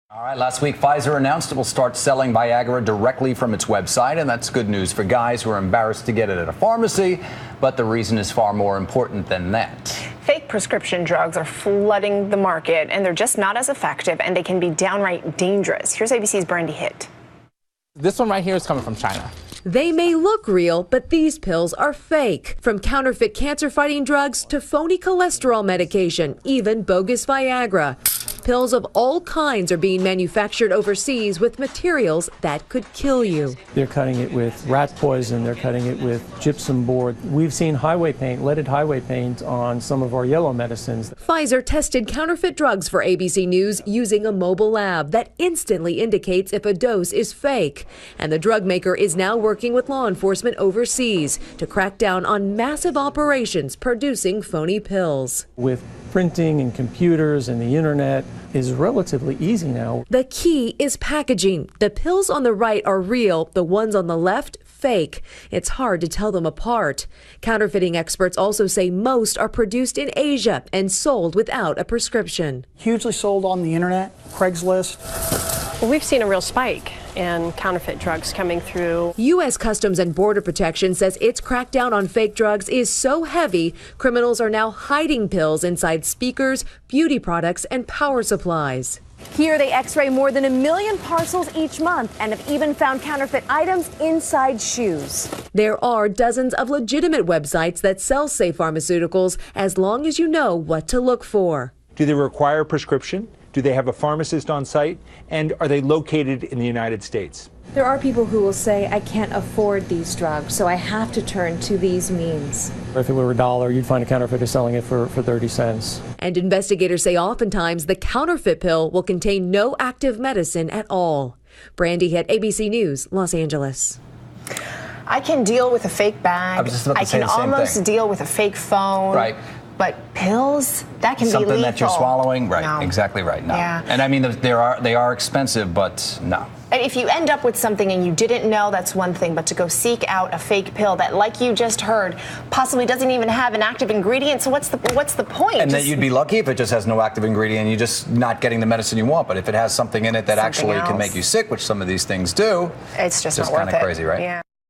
All right, last week, Pfizer announced it will start selling Viagra directly from its website, and that's good news for guys who are embarrassed to get it at a pharmacy. But the reason is far more important than that. Fake prescription drugs are flooding the market, and they're just not as effective, and they can be downright dangerous. Here's ABC's Brandy Hitt. This one right here is coming from China. They may look real, but these pills are fake. From counterfeit cancer-fighting drugs to phony cholesterol medication, even bogus Viagra. Pills of all kinds are being manufactured overseas with materials that could kill you. They're cutting it with rat poison, they're cutting it with gypsum board. We've seen highway paint, leaded highway paint on some of our yellow medicines. Pfizer tested counterfeit drugs for ABC News using a mobile lab that instantly indicates if a dose is fake. And the drug maker is now working with law enforcement overseas to crack down on massive operations producing phony pills. With printing and computers and the internet is relatively easy now. The key is packaging. The pills on the right are real, the ones on the left fake. It's hard to tell them apart. Counterfeiting experts also say most are produced in Asia and sold without a prescription. Hugely sold on the internet, Craigslist. Well, we've seen a real spike in counterfeit drugs coming through. U.S. Customs and Border Protection says its crackdown on fake drugs is so heavy, criminals are now hiding pills inside speakers, beauty products, and power supplies. Here they x-ray more than 1 million parcels each month and have even found counterfeit items inside shoes. There are dozens of legitimate websites that sell safe pharmaceuticals as long as you know what to look for. Do they require a prescription? Do they have a pharmacist on site? And are they located in the United States? There are people who will say, I can't afford these drugs, so I have to turn to these means. If it were $1, you'd find a counterfeiter selling it for 30 cents. And investigators say oftentimes the counterfeit pill will contain no active medicine at all. Brandy Hitt, ABC News, Los Angeles. I can deal with a fake bag. I was just about to say the same thing. I can almost deal with a fake phone. Right. But pills, that can be something lethal. that you're swallowing, right? No. Exactly right. No. Yeah. And I mean, they are expensive, but no. And if you end up with something and you didn't know, that's one thing. But to go seek out a fake pill that, like you just heard, possibly doesn't even have an active ingredient. So what's the point? And that you'd be lucky if it just has no active ingredient and you're just not getting the medicine you want. But if it has something in it that actually can make you sick, which some of these things do, it's just not worth kind of it. crazy, right? Yeah.